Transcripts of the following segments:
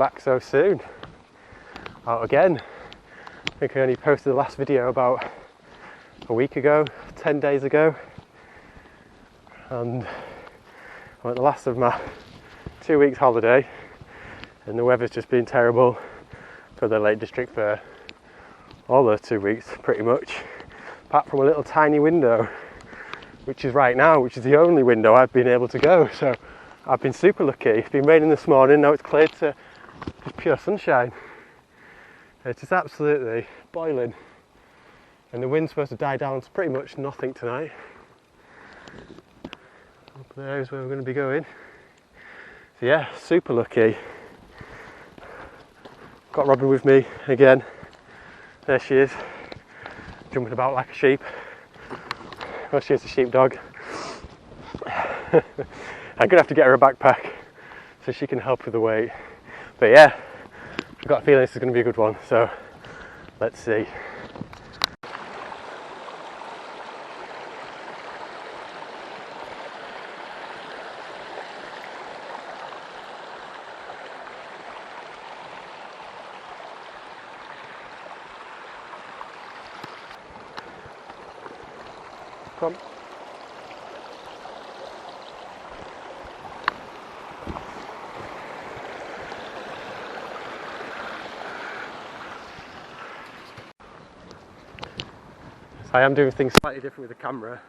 back so soon. Out again. I think I only posted the last video about a week ago, 10 days ago. And I'm at the last of my 2 weeks holiday, and the weather's just been terrible for the Lake District Fair. All those 2 weeks, pretty much. Apart from a little tiny window, which is right now, which is the only window I've been able to go. So I've been super lucky. It's been raining this morning, now it's cleared to just pure sunshine. It's just absolutely boiling. And the wind's supposed to die down to pretty much nothing tonight. Up there is where we're going to be going. So yeah, super lucky. Got Robin with me again. There she is, jumping about like a sheep. Well, she is a sheepdog. I'm going to have to get her a backpack so she can help with the weight. But yeah, I've got a feeling this is going to be a good one, so let's see. Come. I am doing things slightly different with the camera.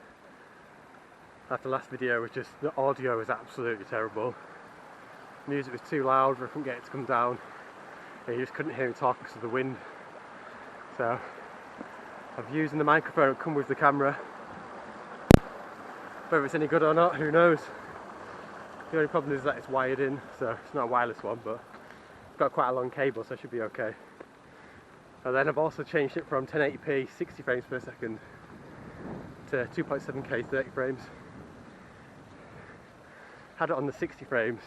After the last video was just, the audio was absolutely terrible. Music was too loud, I couldn't get it to come down. And you just couldn't hear me talking because of the wind. So I've used the microphone that come with the camera. Whether it's any good or not, who knows. The only problem is that it's wired in, so it's not a wireless one, but it's got quite a long cable, so it should be okay. And then I've also changed it from 1080p 60 frames per second to 2.7K 30 frames. Had it on the 60 frames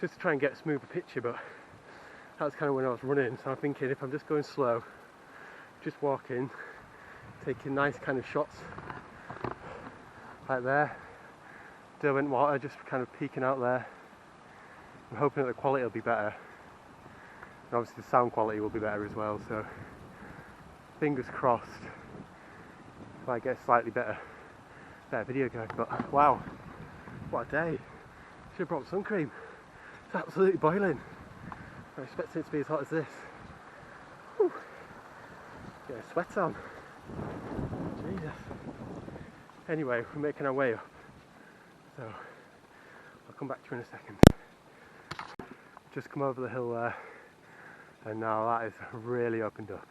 just to try and get a smoother picture, but that was kind of when I was running, so I'm thinking if I'm just going slow, just walking, taking nice kind of shots like there, Derwent water just kind of peeking out there. I'm hoping that the quality will be better. And obviously the sound quality will be better as well, so fingers crossed if I get a slightly better video going. But wow, what a day. Should have brought sun cream. It's absolutely boiling. I expected it to be as hot as this. Whew. Get a sweat on. Jesus. Anyway, we're making our way up. So I'll come back to you in a second. Just come over the hill there. And now that is really opened up.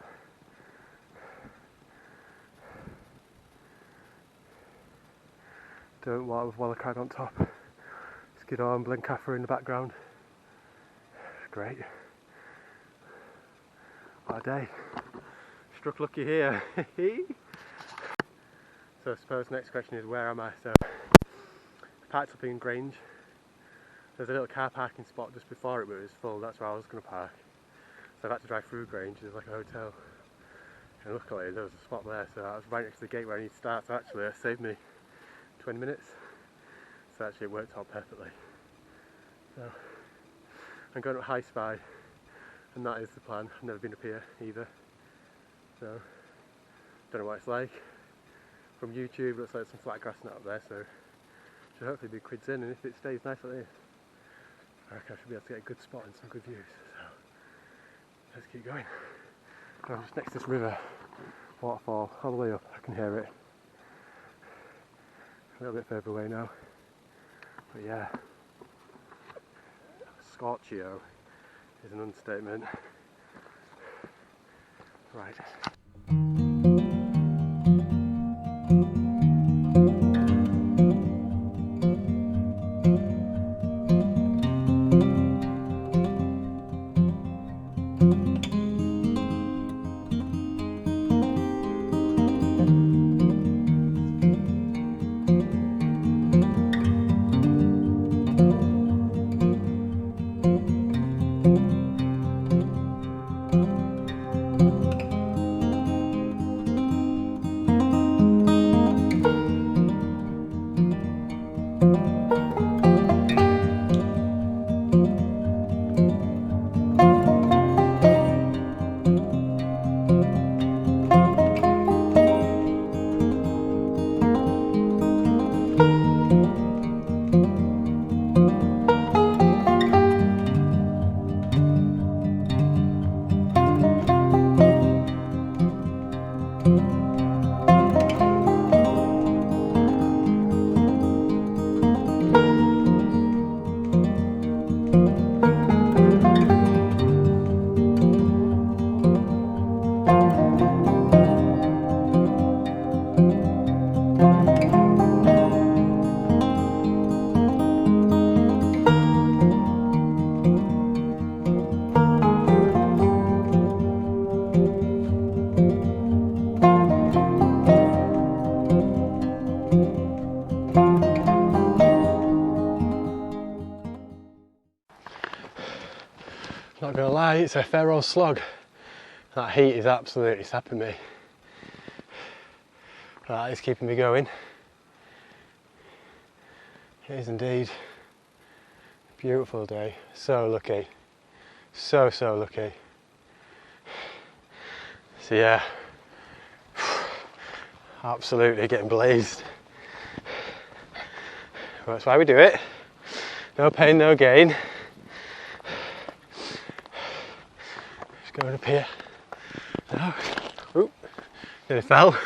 Don't water with Crag on top. Skiddaw and Blencathra in the background. Great. What a day. Struck lucky here. So I suppose the next question is, where am I? So I parked up in Grange. There's a little car parking spot just before it, but it was full. That's where I was going to park. So I've had to drive through Grange. There's like a hotel, and luckily there was a spot there, so I was right next to the gate where I need to start. So actually it saved me 20 minutes. So actually it worked out perfectly. So I'm going up High Spy, and that is the plan. I've never been up here either, so don't know what it's like. From YouTube, it looks like some flat grass not up there, so should hopefully be quids in, and if it stays nice like this, I reckon I should be able to get a good spot and some good views. So let's keep going. I'm just next to this river, waterfall, all the way up. I can hear it. A little bit further away now, but yeah, Scorcher is an understatement. Right. say, it's a fair old slog. That heat is absolutely sapping me. That is keeping me going. It is indeed a beautiful day. So lucky. So lucky. So yeah, absolutely getting blazed. Well, that's why we do it. No pain, no gain. Just going up here. No. Oop, nearly fell.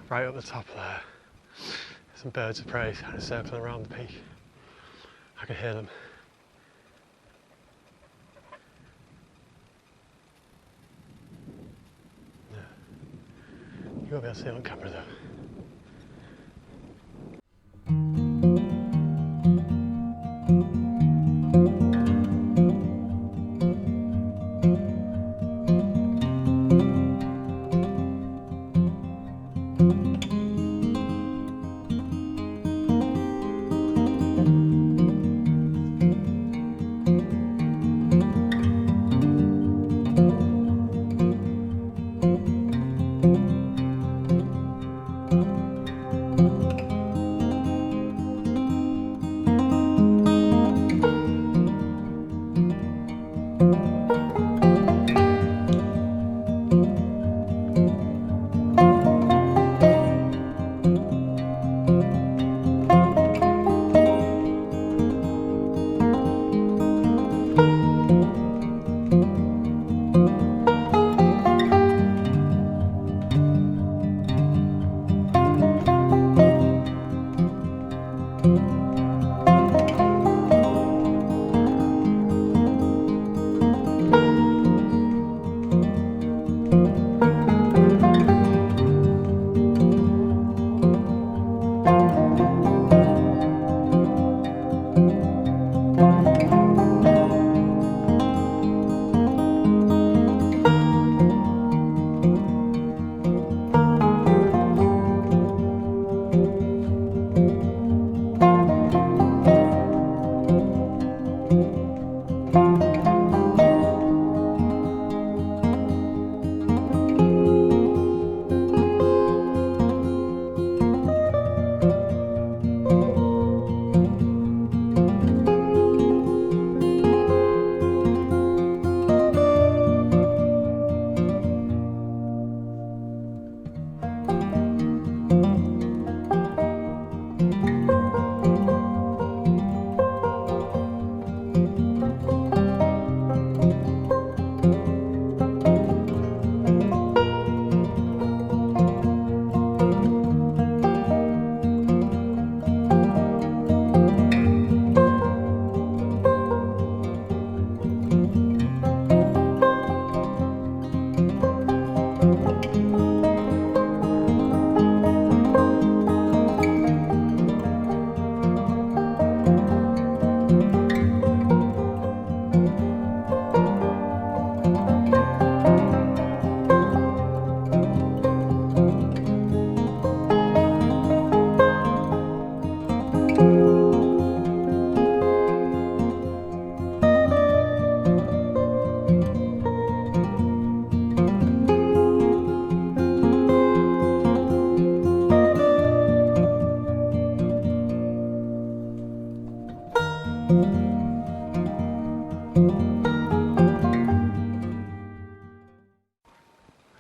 Right up the top there, some birds of prey kind of circling around the peak. I can hear them. Yeah. You won't be able to see it on camera though.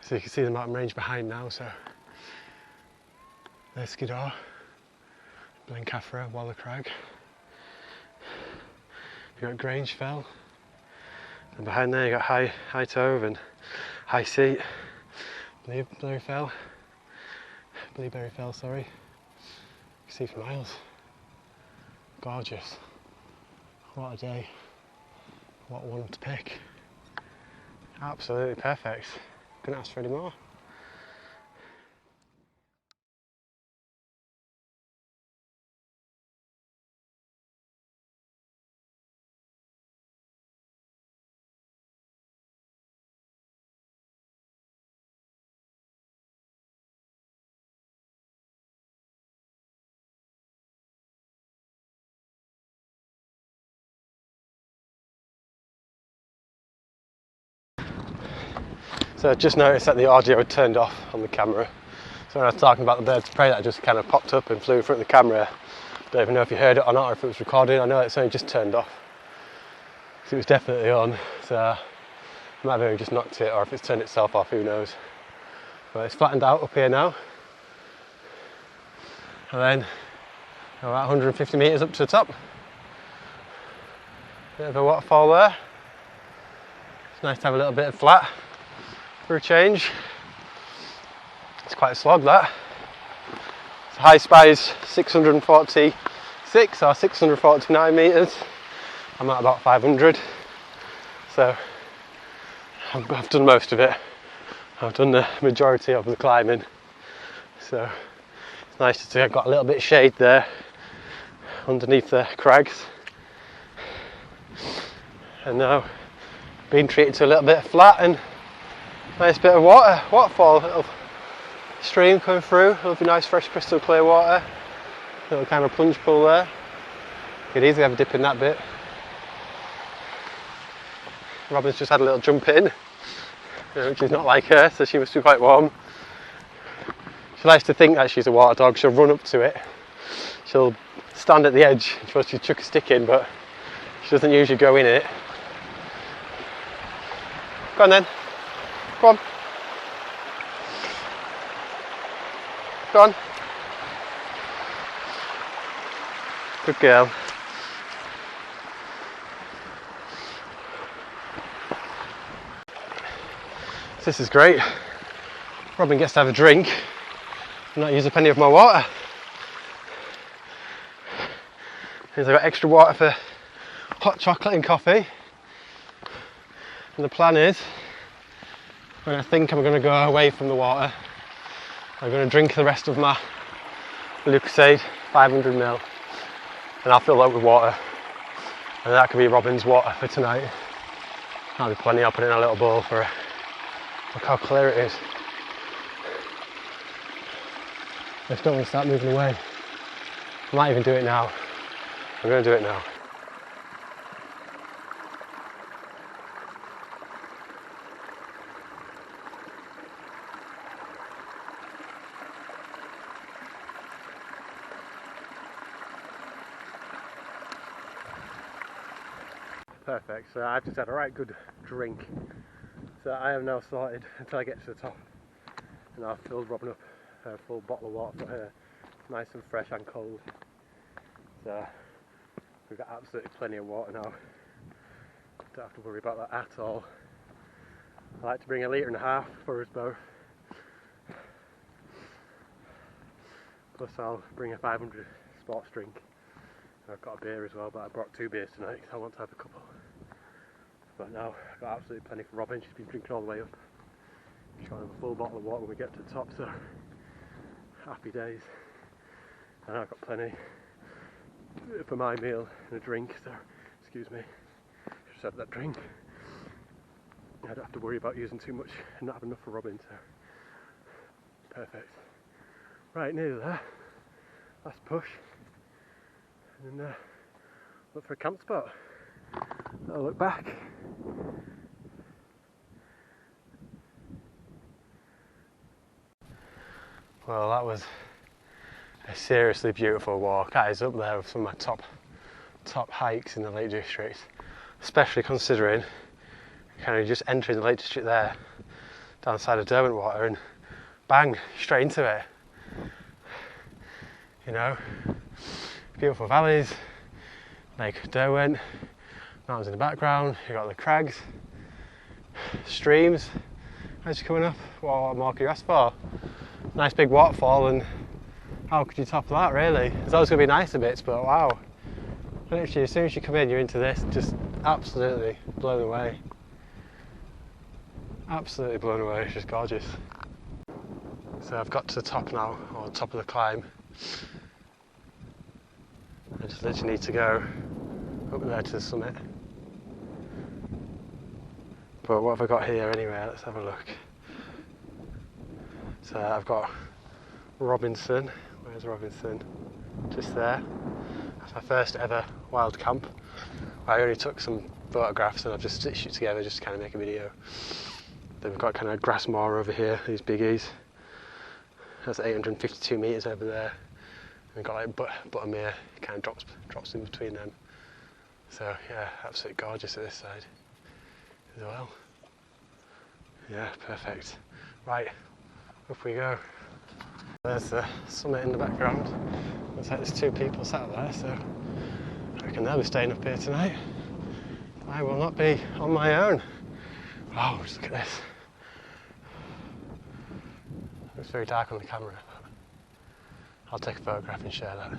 So you can see the mountain range behind now, so there's Skiddaw, Blencathra, Waller Crag. You've got Grange Fell, and behind there you've got High Tove and High Seat, Blueberry Fell, sorry. You can see for miles. Gorgeous. What a day. what one to pick. Absolutely perfect. Couldn't ask for any more. So I just noticed that the audio had turned off on the camera. So when I was talking about the birds of prey that just kind of popped up and flew in front of the camera, I don't even know if you heard it or not, or if it was recording. I know it's only just turned off. So it was definitely on, so I might have just knocked it, or if it's turned itself off, who knows. But it's flattened out up here now. And then about 150 metres up to the top. Bit of a waterfall there. It's nice to have a little bit of flat for a change. It's quite a slog, that. The high spy is 646 or 649 metres. I'm at about 500. So I've done most of it. I've done the majority of the climbing. So it's nice to see I've got a little bit of shade there underneath the crags. And now being treated to a little bit of flat and nice bit of waterfall, little stream coming through, lovely nice fresh crystal clear water, little kind of plunge pool there. Could easily have a dip in that bit. Robin's just had a little jump in, which is not like her, so she must be quite warm. She likes to think that she's a water dog. She'll run up to it, she'll stand at the edge and she'll chuck a stick in, but she doesn't usually go in it. Go on then. Go on. Go on. Good girl. This is great. Robin gets to have a drink and not use up any of my water. Means I've got extra water for hot chocolate and coffee. And the plan is, when I think I'm going to go away from the water, I'm going to drink the rest of my Lucozade 500ml and I'll fill that with water, and that could be Robin's water for tonight. That'll be plenty. I'll put it in a little bowl for her. Look how clear it is. I just don't want to start moving away. I might even do it now. I'm going to do it now. Perfect, so I've just had a right good drink. So I am now sorted until I get to the top. And I've filled Robin up a full bottle of water for her. Nice and fresh and cold. So we've got absolutely plenty of water now. Don't have to worry about that at all. I like to bring 1.5 litres for us both. Plus I'll bring a 500 sports drink. I've got a beer as well, but I brought 2 beers tonight because I want to have a couple. But now I've got absolutely plenty for Robin. She's been drinking all the way up. She's got a full bottle of water when we get to the top, so happy days. And I've got plenty for my meal and a drink, so excuse me, just had that drink. I don't have to worry about using too much and not have enough for Robin, so perfect. Right, nearly there. Last push. And then look for a camp spot. I'll look back. Well, that was a seriously beautiful walk. That is up there with some of my top hikes in the Lake District, especially considering kind of just entering the Lake District there, down the side of Derwentwater, and bang, straight into it. You know, beautiful valleys, Lake Derwent, mountains in the background, you've got the crags, streams as you're coming up. What more can you ask for? Nice big waterfall, and how could you top that really? There's always going to be nicer bits, but wow. Literally as soon as you come in, you're into this just absolutely blown away. Absolutely blown away, it's just gorgeous. So I've got to the top now, or the top of the climb. I just literally need to go up there to the summit. But what have I got here anyway? Let's have a look. So I've got Robinson. Where's Robinson? Just there. That's my first ever wild camp. I only took some photographs and I've just stitched it together just to kind of make a video. Then we've got kind of grass moor over here, these biggies. That's 852 metres over there. And we've got like Buttermere, kind of drops in between them. So yeah, absolutely gorgeous at this side as well. Yeah, perfect. Right, up we go. There's the summit in the background. Looks like there's 2 people sat there, so I reckon they'll be staying up here tonight. I will not be on my own. Oh, just look at this. Looks very dark on the camera, but I'll take a photograph and share that.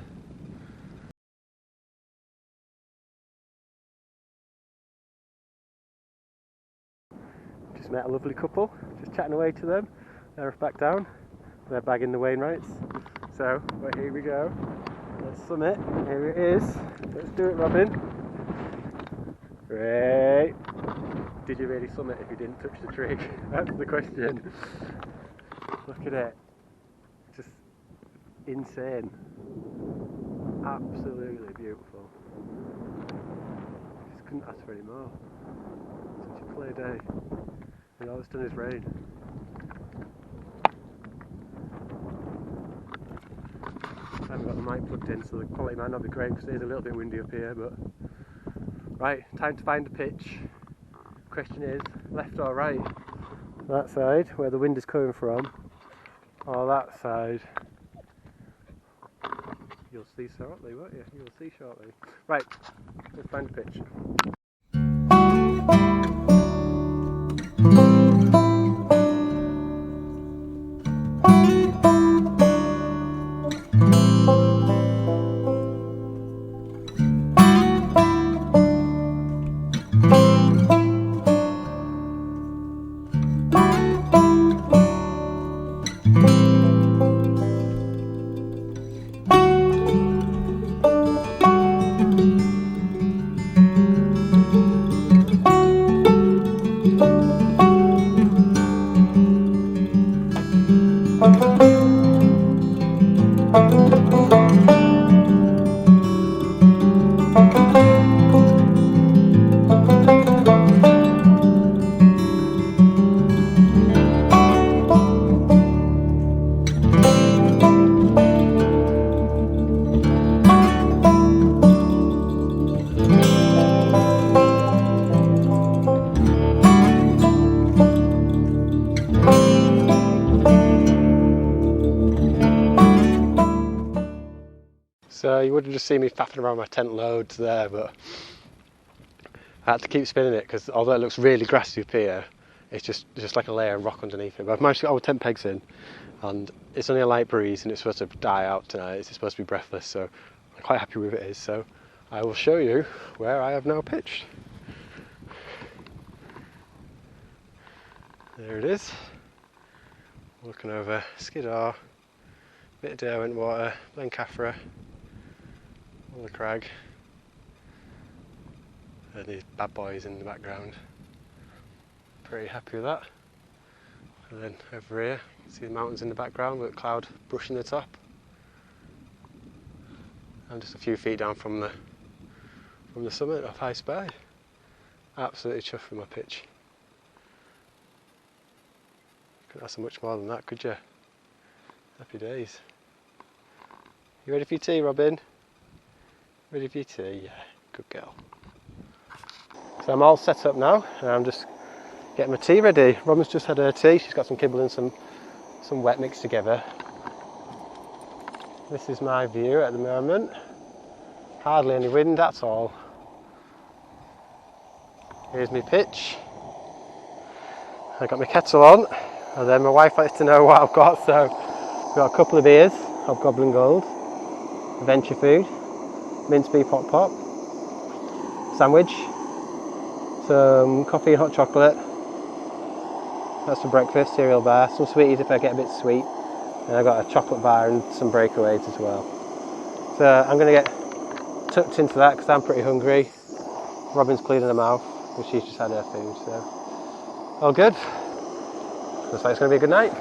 Just met a lovely couple, just chatting away to them. They're back down. They're bagging the Wainwrights. So, well, here we go. Let's summit. Here it is. Let's do it, Robin. Great. Did you really summit if you didn't touch the tree? That's the question. Look at it. Just insane. Absolutely beautiful. Just couldn't ask for any more. Such a clear day. And all it's done is rain. I haven't got the mic plugged in, so the quality might not be great because it is a little bit windy up here, but right, time to find the pitch. Question is, left or right? That side, where the wind is coming from, or that side? You'll see shortly, won't you? You'll see shortly. Right, let's find the pitch. So you would have just seen me faffing around my tent loads there, but I had to keep spinning it because although it looks really grassy up here, it's just like a layer of rock underneath it. But I've managed to get all the tent pegs in, and it's only a light breeze and it's supposed to die out tonight. It's supposed to be breathless, so I'm quite happy with it. So I will show you where I have now pitched. There it is. Looking over Skiddaw, bit of Derwent water, Blencathra, all the Crag, and these bad boys in the background. Pretty happy with that. And then over here, you can see the mountains in the background with a cloud brushing the top. I'm just a few feet down from the summit of High Spy. Absolutely chuffed with my pitch. Couldn't ask for much more than that, could you? Happy days. You ready for your tea, Robin? Ready for your tea? Yeah, good girl. So I'm all set up now, and I'm just getting my tea ready. Robin's just had her tea. She's got some kibble and some wet mixed together. This is my view at the moment. Hardly any wind at all. Here's my pitch. I've got my kettle on, and then my wife likes to know what I've got, so I've got a couple of beers, Hobgoblin Gold, Adventure Food, mince beef hot pot, sandwich, some coffee and hot chocolate. That's for breakfast, cereal bar, some sweeties if I get a bit sweet. And I got a chocolate bar and some breakaways as well. So I'm going to get tucked into that because I'm pretty hungry. Robin's cleaning her mouth because she's just had her food, so all good. Looks like it's going to be a good night.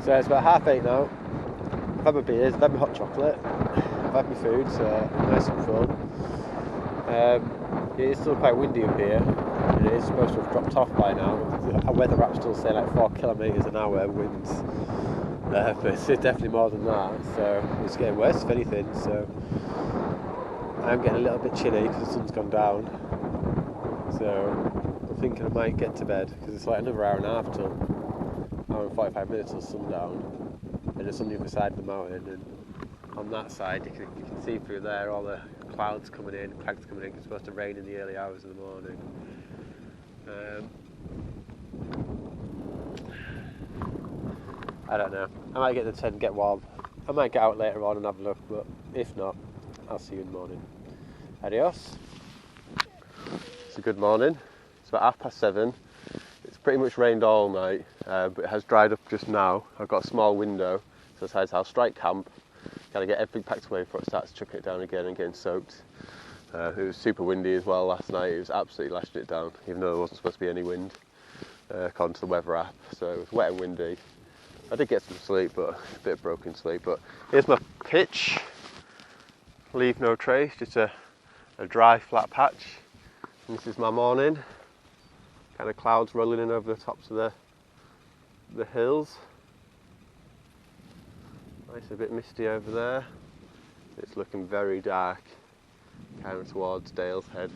So it's about 8:30 now. I've had my beers, I've had my hot chocolate, I've had my food, so nice and full. It is still quite windy up here, and it is supposed to have dropped off by now. Our weather app's still saying like 4 kilometres an hour winds, but it's definitely more than that, so it's getting worse if anything. So I'm getting a little bit chilly because the sun's gone down, so I'm thinking I might get to bed because it's like another hour and a half till hour and 45 minutes till sundown, and it's on the other side of the mountain, and on that side you can see through there all the clouds coming in, crags coming in. It's supposed to rain in the early hours of the morning. I don't know, I might get the tent, get warm, I might get out later on and have a look, but if not, I'll see you in the morning. Adios. It's a good morning, it's about 7:30. It's pretty much rained all night, but it has dried up just now. I've got a small window, so decided I'll strike camp, kind of get everything packed away before it starts chucking it down again and getting soaked. It was super windy as well last night. It was absolutely lashing it down, even though there wasn't supposed to be any wind, according to the weather app. So it was wet and windy. I did get some sleep, but a bit of broken sleep. But here's my pitch. Leave no trace, just a dry flat patch. And this is my morning. Kind of clouds rolling in over the tops of the hills. Nice, a bit misty over there. It's looking very dark, kind of towards Dale's Head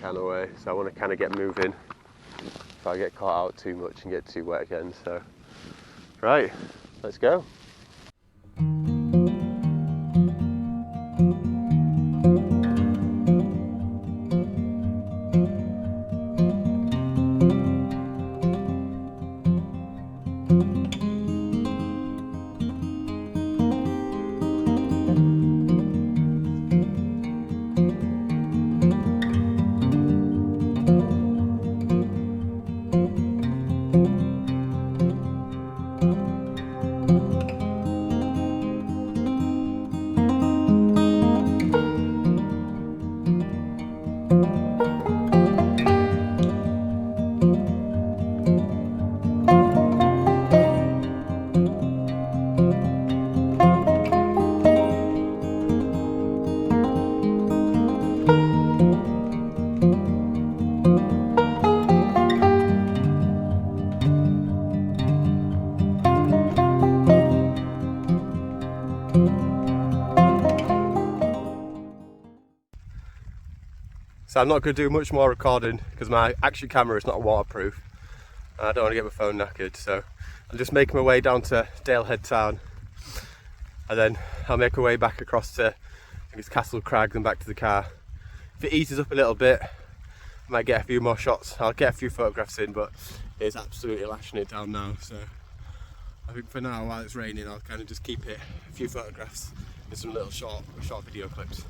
kind of way. So I want to kind of get moving if I get caught out too much and get too wet again. So, right, let's go. So I'm not going to do much more recording because my action camera is not waterproof. I don't want to get my phone knackered, so I'm just making my way down to Dalehead town, and then I'll make my way back across to, I think it's Castle Crag, and back to the car. If it eases up a little bit, I might get a few more shots. I'll get a few photographs in, but it's absolutely lashing it down now. So I think for now, while it's raining, I'll kind of just keep it a few photographs and some little short video clips.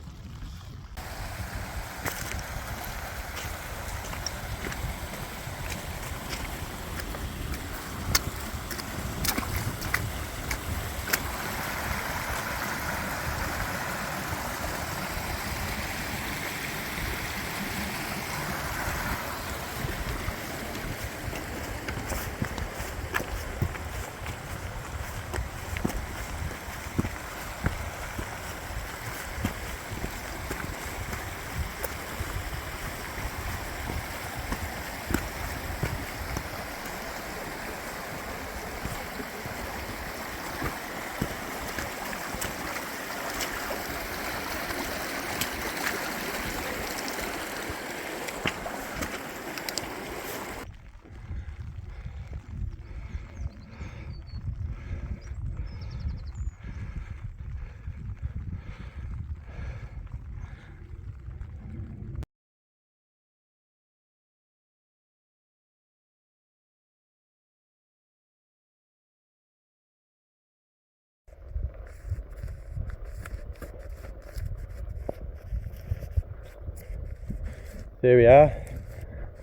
Here we are,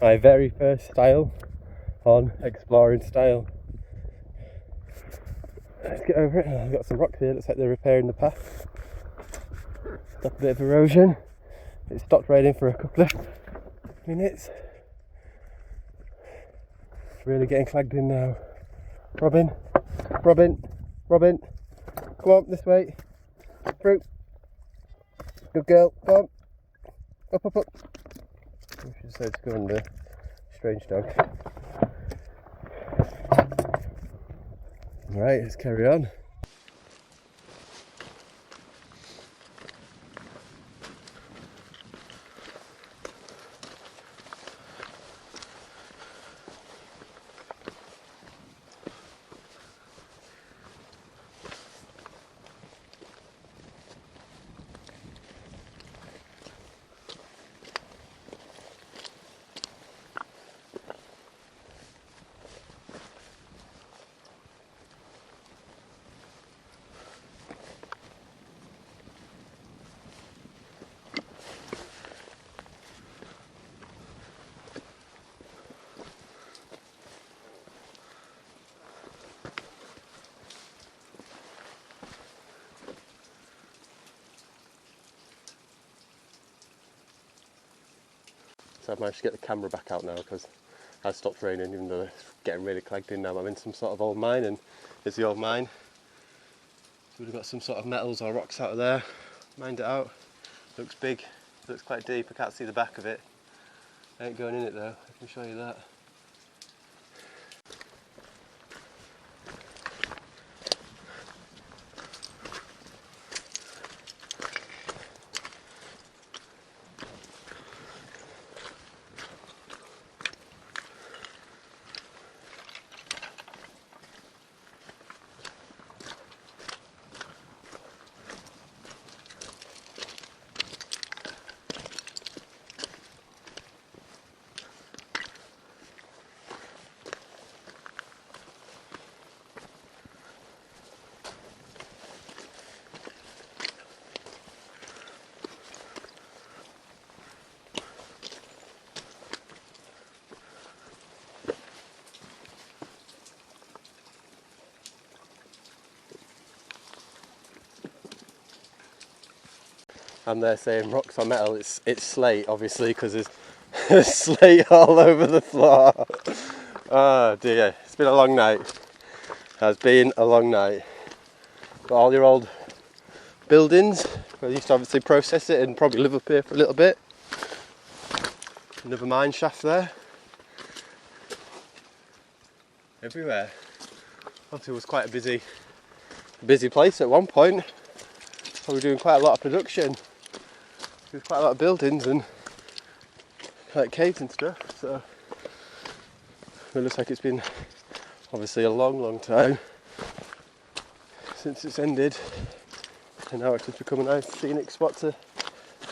my very first style on exploring style. Let's get over it. I've got some rocks here, looks like they're repairing the path. Stop a bit of erosion. It stopped raining for a couple of minutes. It's really getting clagged in now. Robin, Robin, Robin, come on this way. Through. Good girl, come on. Up, up, up. I should say to go under. Strange dog. Right, let's carry on. So I've managed to get the camera back out now because I stopped raining, even though it's getting really clagged in now. I'm in some sort of old mine, and there's the old mine. So we've got some sort of metals or rocks out of there. Mined it out. Looks big, looks quite deep. I can't see the back of it. I ain't going in it though, I can show you that. And they're saying rocks or metal, it's slate obviously because there's slate all over the floor. Oh dear, it's been a long night. It has been a long night. Got all your old buildings, I used to obviously process it and probably live up here for a little bit. Another mine shaft there. Everywhere. Obviously it was quite a busy place at one point. Probably doing quite a lot of production. There's quite a lot of buildings and like caves and stuff, so it looks like it's been obviously a long time since it's ended, and now it's just become a nice scenic spot to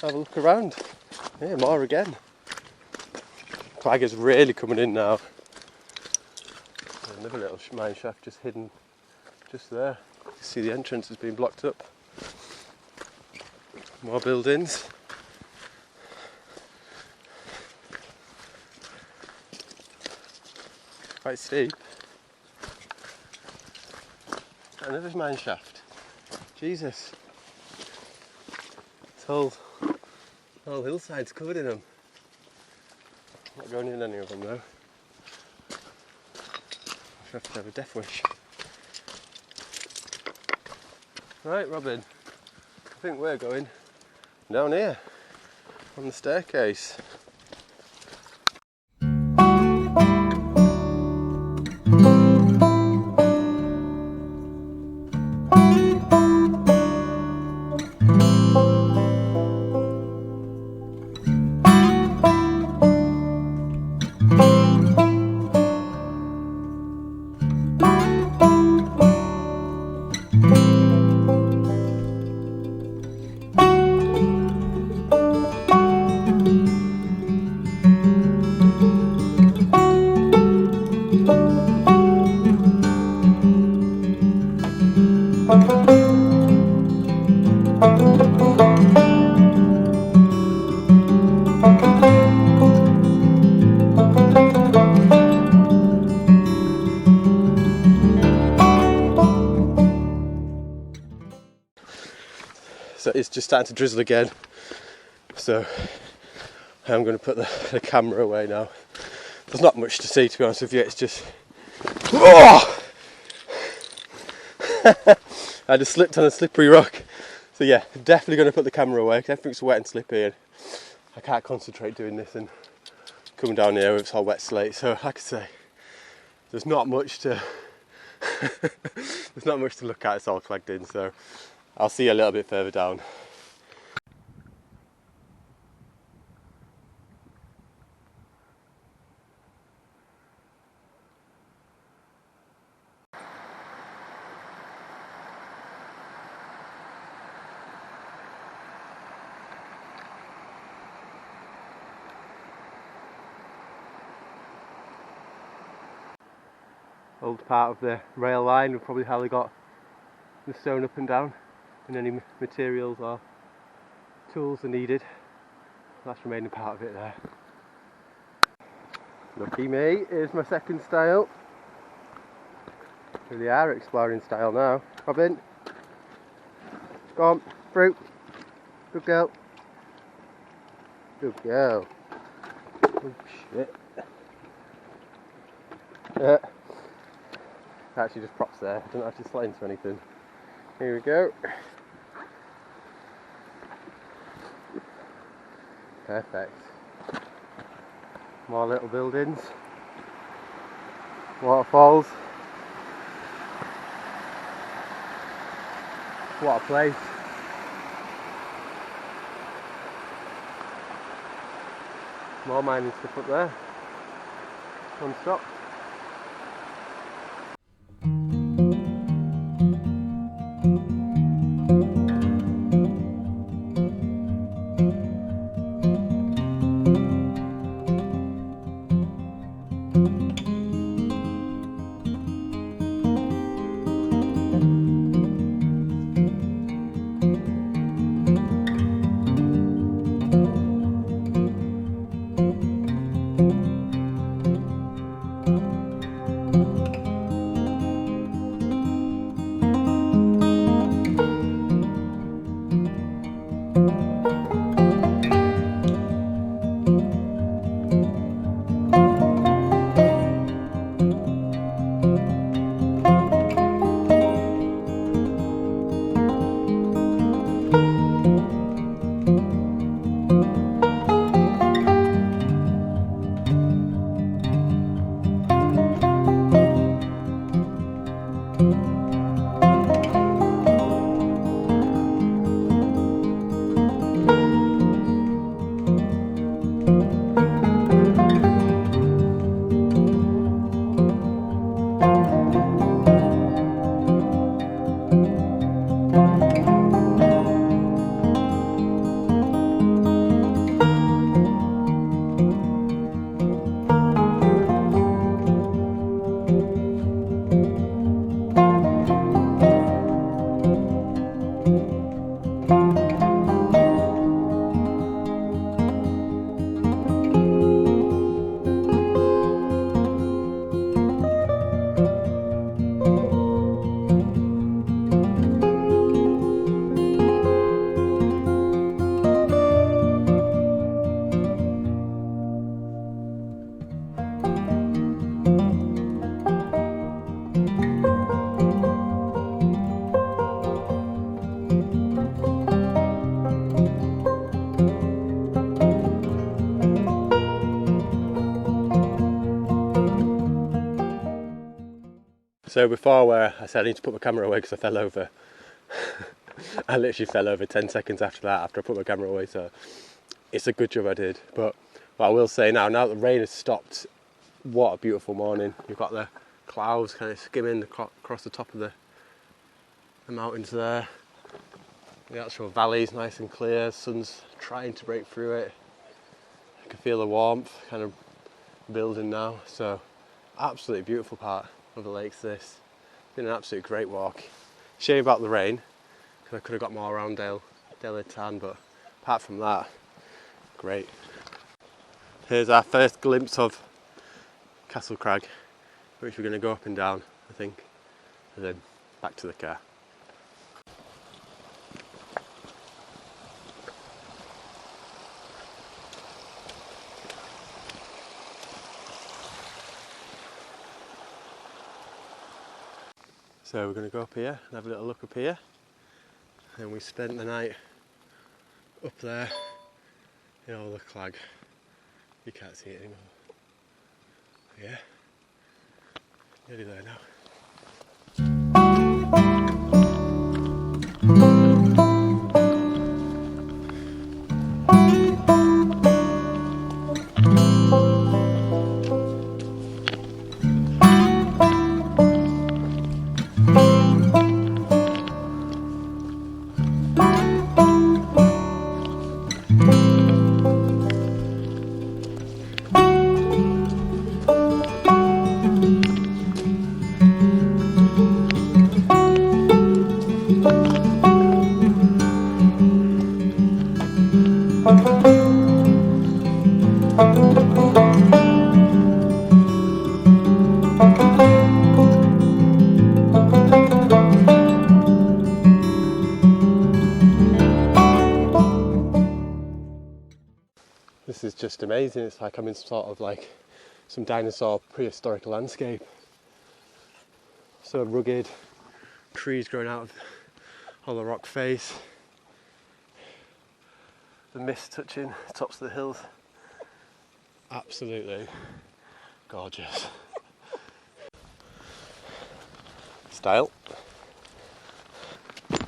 have a look around. Yeah, more again. Crag is really coming in now. There's another little mine shaft just hidden just there. You can see the entrance has been blocked up. More buildings. Quite steep. Another mine shaft. Jesus. This whole hillside's covered in them. Not going in any of them though. I have to have a death wish. Right, Robin. I think we're going down here on the staircase. so it's just starting to drizzle again. So I'm going to put the camera away now. There's not much to see, to be honest with you. It's just, oh! I just slipped on a slippery rock. So yeah, definitely going to put the camera away because everything's wet and slippy and I can't concentrate doing this and coming down here it's all wet slate. So like I say, there's not much to there's not much to look at. It's all clagged in. So I'll see you a little bit further down. Old part of the rail line, we've probably hardly got the stone up and down, and any materials or tools are needed. That's the remaining part of it there. Lucky me, here's my second style. Here they are, exploring style now. Robin, go on, through. Good girl. Good girl. Oh shit. Actually just props there, I don't actually slide into anything. Here we go. Perfect. More little buildings. Waterfalls. What a place. More mining stuff up there. Non-stop. So before where I said I need to put my camera away because I fell over, I literally fell over 10 seconds after that, after I put my camera away, so it's a good job I did. But what I will say now that the rain has stopped, what a beautiful morning. You've got the clouds kind of skimming across the top of the mountains there. The actual valley's nice and clear, sun's trying to break through it. I can feel the warmth kind of building now, so absolutely beautiful part of the lakes this. Been an absolute great walk. Shame about the rain, because I could have got more around Dale Tan, but apart from that, great. Here's our first glimpse of Castle Crag, which we're going to go up and down, I think, and then back to the car. So we're going to go up here and have a little look up here. And we spent the night up there in all the Crag. You can't see it anymore. Yeah, nearly there now. This is just amazing. It's like I'm in sort of like some dinosaur prehistoric landscape. So rugged, trees growing out of all the rock face, the mist touching the tops of the hills. Absolutely gorgeous. Style.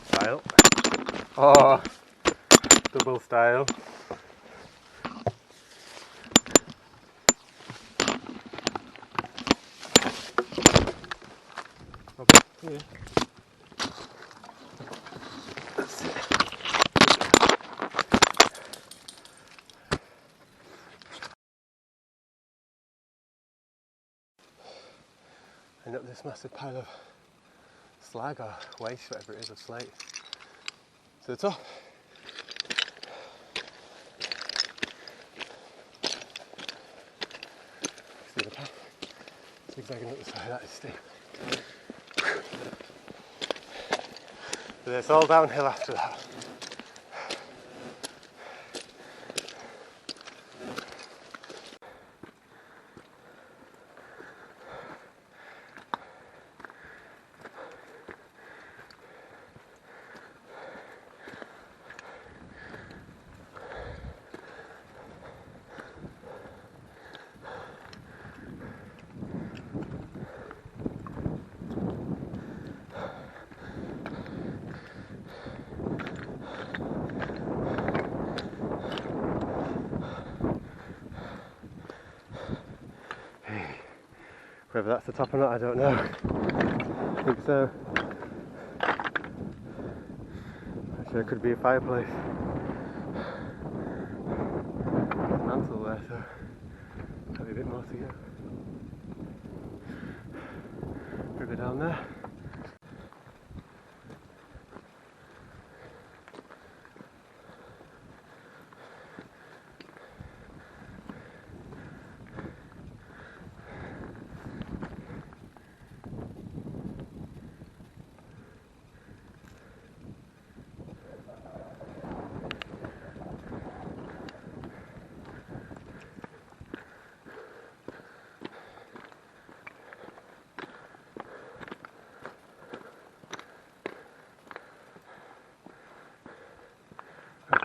Style. Oh, double style. Yeah. That's it. And up this massive pile of slag or waste, whatever it is, of slate, to the top. See the path? Zigzagging up the side, that is steep. But it's all downhill after that. Whether that's the top or not, I don't know. I think so. Actually, it could be a fireplace. Mantle there, so probably a bit more to go. River down there.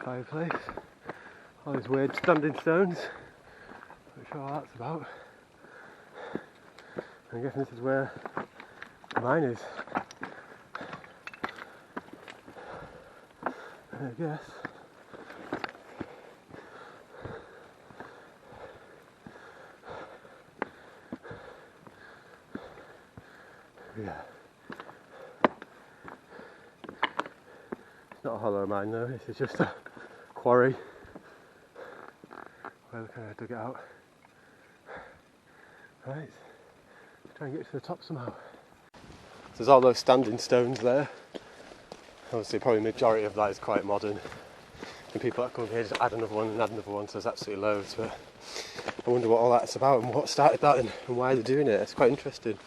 Fireplace, all these weird standing stones, not sure what that's about. I'm guessing this is where the mine is. I guess. Yeah. It's not a hollow mine though, this is just a quarry where they kind of dug it out. Right, let's try and get to the top somehow. There's all those standing stones there. Obviously probably the majority of that is quite modern. And people that come here just add another one and add another one, so there's absolutely loads. But I wonder what all that's about and what started that and why they're doing it. It's quite interesting.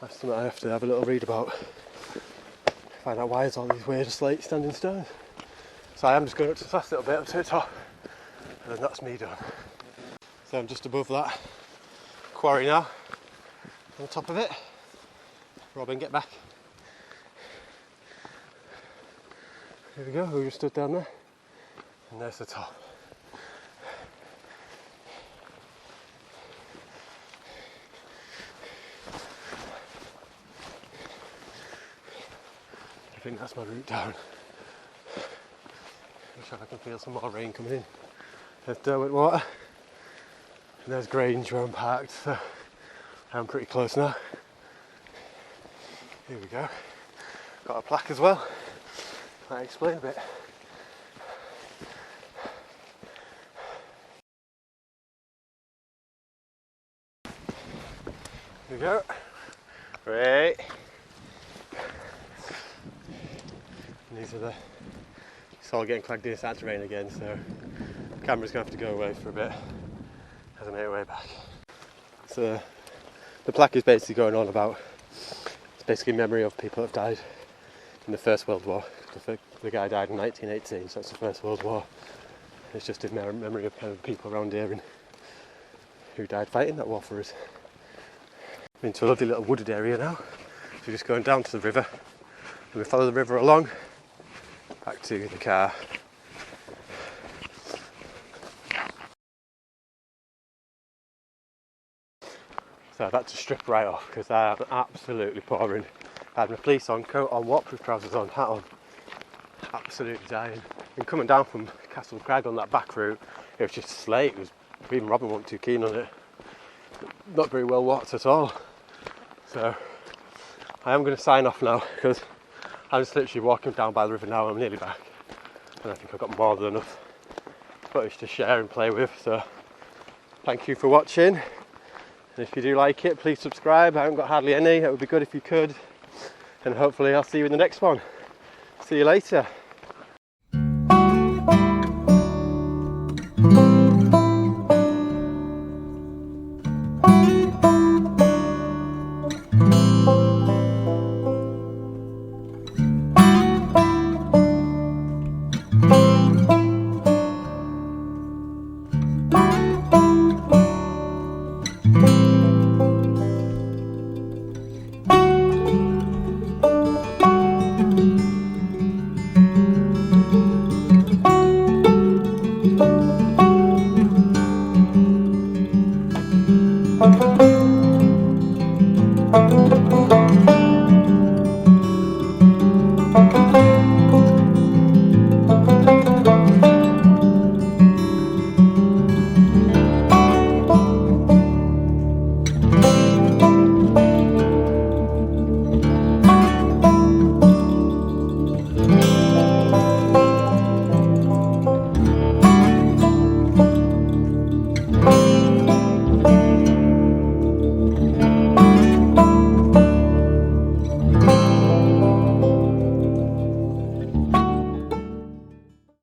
That's something I have to have a little read about. Find out why there's all these weird slate standing stones. So I am just going up to the last little bit up to the top, and then that's me done. So I'm just above that quarry now, on the top of it. Robin, get back. Here we go, we just stood down there, and there's the top. I think that's my route down. Looks like I can feel some more rain coming in. There's Derwent Water, and there's Grange where I'm parked, so I'm pretty close now. Here we go. Got a plaque as well. Might explain a bit. Here we go. Right. And these are the. It's all getting Crag Deer starting to rain again, so the camera's gonna have to go away for a bit as I make my way back. So the plaque is basically going on about. It's basically memory of people that have died in the First World War. The guy died in 1918, so that's the First World War. It's just in memory of kind of people around here and who died fighting that war for us. I'm into a lovely little wooded area now. So we're just going down to the river, and we follow the river along back to the car. So I've had to strip right off because I am absolutely pouring. I had my fleece on, coat on, waterproof trousers on, hat on. Absolutely dying. And coming down from Castle Crag on that back route, it was just slate. Even Robin wasn't too keen on it. Not very well walked at all. So I am going to sign off now because I'm just literally walking down by the river now. I'm nearly back, and I think I've got more than enough footage to share and play with. So thank you for watching, and if you do like it, please subscribe. I haven't got hardly any. It would be good if you could, and hopefully I'll see you in the next one. See you later.